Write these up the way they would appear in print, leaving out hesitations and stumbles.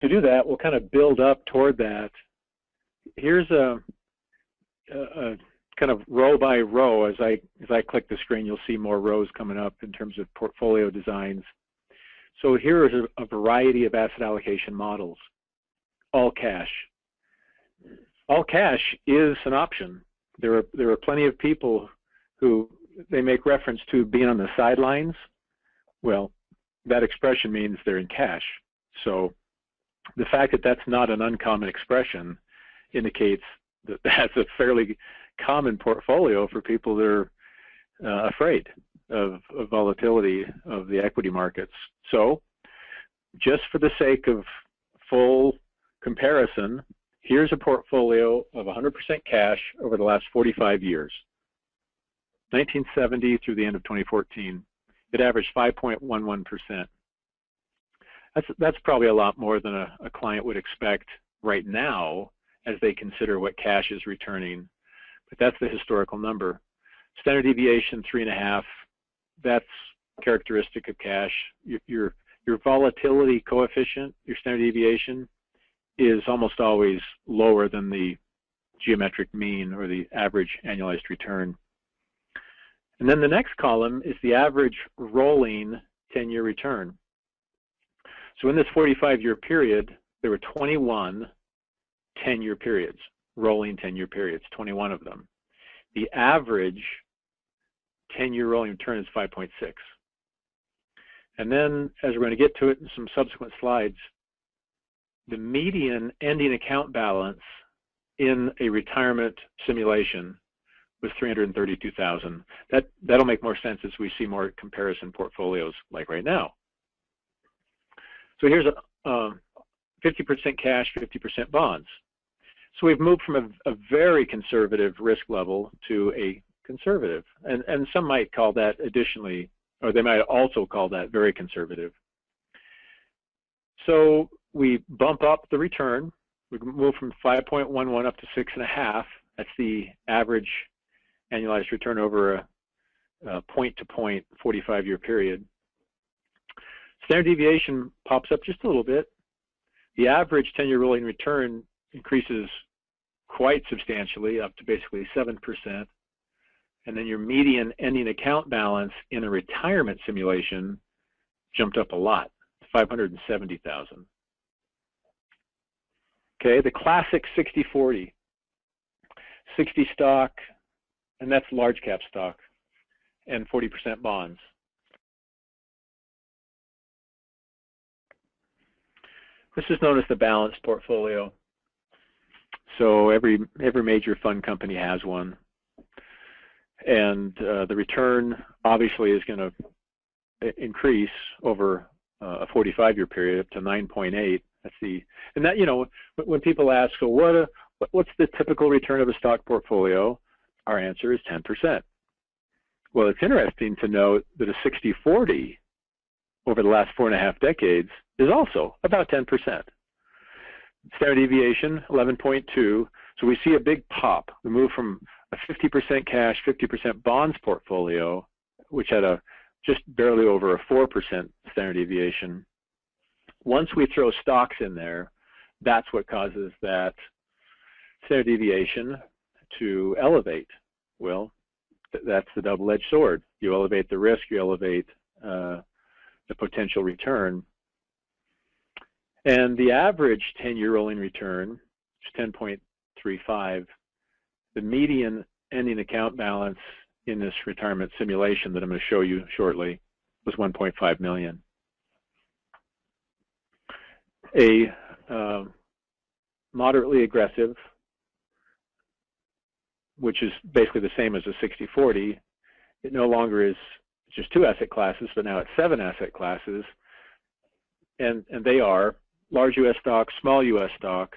to do that, we'll kind of build up toward that. Here's a kind of row by row. As I click the screen, you'll see more rows coming up in terms of portfolio designs. So here is a variety of asset allocation models. All cash. All cash is an option. There are plenty of people who they make reference to being on the sidelines. Well, that expression means they're in cash. So the fact that that's not an uncommon expression indicates that that's a fairly common portfolio for people that are afraid of volatility of the equity markets. So just for the sake of full comparison, here's a portfolio of 100% cash over the last 45 years, 1970 through the end of 2014. It averaged 5.11%. That's probably a lot more than a client would expect right now as they consider what cash is returning. But that's the historical number. Standard deviation 3.5. That's characteristic of cash. Your volatility coefficient, your standard deviation, is almost always lower than the geometric mean or the average annualized return. And then the next column is the average rolling 10-year return. So in this 45-year period, there were 21 10-year periods, rolling 10-year periods, 21 of them. The average 10-year rolling return is 5.6. And then, as we're going to get to it in some subsequent slides, the median ending account balance in a retirement simulation was $332,000. That'll make more sense as we see more comparison portfolios like right now. So here's a 50% cash, 50% bonds. So we've moved from a very conservative risk level to a conservative, and some might call that additionally, or they might also call that very conservative. So we bump up the return. We move from 5.11 up to 6.5. That's the average annualized return over a point-to-point 45-year period. Standard deviation pops up just a little bit. The average 10-year rolling return increases quite substantially, up to basically 7%. And then your median ending account balance in a retirement simulation jumped up a lot, 570,000. Okay, the classic 60-40, 60 stock, and that's large cap stock, and 40% bonds. This is known as the balanced portfolio. So every major fund company has one. And the return obviously is going to increase over a 45-year period up to 9.8. That's the, and that, you know, when people ask, so what's the typical return of a stock portfolio? Our answer is 10%. Well, it's interesting to note that a 60-40 over the last 4.5 decades is also about 10%. Standard deviation, 11.2. So we see a big pop. We move from a 50% cash, 50% bonds portfolio, which had a just barely over a 4% standard deviation. Once we throw stocks in there, that's what causes that standard deviation to elevate. Well, that's the double-edged sword. You elevate the risk, you elevate the potential return. And the average 10-year rolling return is 10.35. The median ending account balance in this retirement simulation that I'm going to show you shortly was 1.5 million. A moderately aggressive, which is basically the same as a 60-40, it no longer is just 2 asset classes, but now it's 7 asset classes. And they are large U.S. stock, small U.S. stock,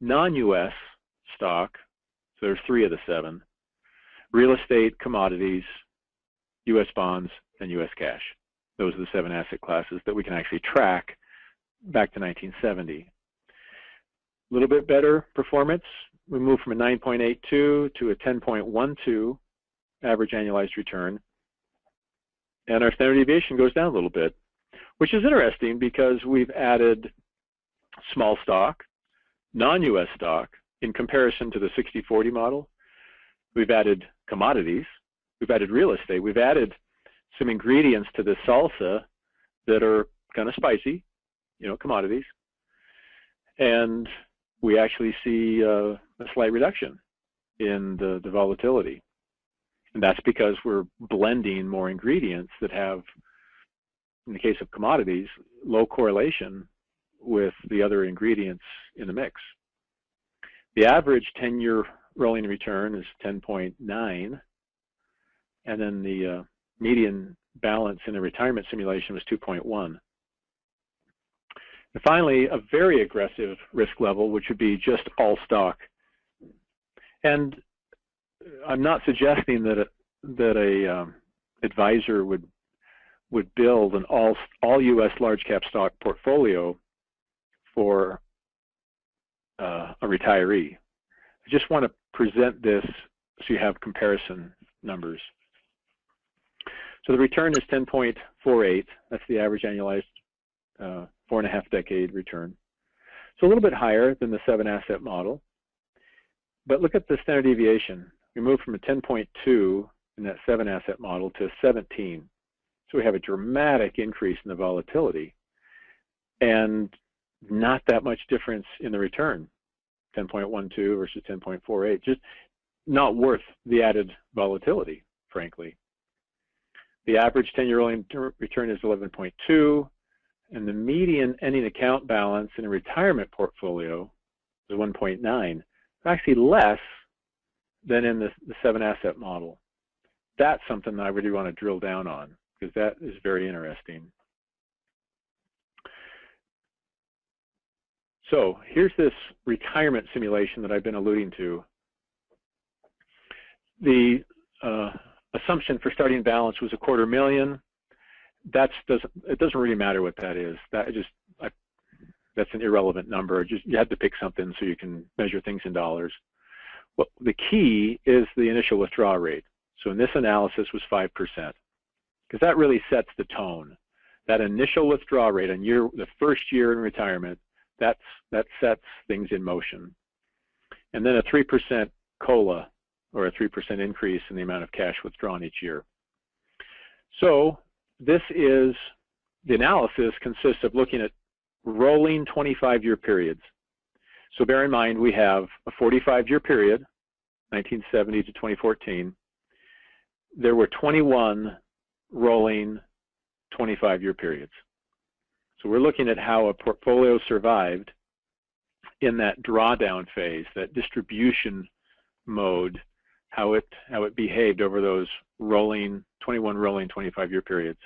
non-U.S. stock, so there's 3 of the 7, real estate, commodities, U.S. bonds, and U.S. cash. Those are the 7 asset classes that we can actually track back to 1970. A little bit better performance. We moved from a 9.82 to a 10.12 average annualized return. And our standard deviation goes down a little bit, which is interesting because we've added small stock, non-US stock, in comparison to the 60-40 model. We've added commodities, we've added real estate, we've added some ingredients to the salsa that are kind of spicy, you know, commodities, and we actually see a slight reduction in the volatility. And that's because we're blending more ingredients that have, in the case of commodities, low correlation with the other ingredients in the mix. The average 10-year rolling return is 10.9, and then the median balance in the retirement simulation was 2.1. And finally, a very aggressive risk level, which would be just all stock. And I'm not suggesting that a advisor would build an all U.S. large cap stock portfolio for a retiree. I just want to present this so you have comparison numbers. So the return is 10.48. That's the average annualized 4.5 decade return. So a little bit higher than the 7 asset model. But look at the standard deviation. We moved from a 10.2 in that 7 asset model to 17. So we have a dramatic increase in the volatility and not that much difference in the return, 10.12 versus 10.48, just not worth the added volatility, frankly. The average 10-year rolling return is 11.2, and the median ending account balance in a retirement portfolio is 1.9. Actually less than in the 7 asset model. That's something that I really want to drill down on, because that is very interesting. So here's this retirement simulation that I've been alluding to. The assumption for starting balance was $250,000. It doesn't really matter what that is. That's an irrelevant number. You have to pick something so you can measure things in dollars. Well, the key is the initial withdrawal rate. So in this analysis was 5%, because that really sets the tone. That initial withdrawal rate on the first year in retirement, that sets things in motion. And then a 3% COLA, or a 3% increase in the amount of cash withdrawn each year. So the analysis consists of looking at rolling 25-year periods. So bear in mind, we have a 45-year period, 1970 to 2014. There were 21 rolling 25-year periods. So we're looking at how a portfolio survived in that drawdown phase, that distribution mode, how it behaved over those 21 rolling 25-year periods.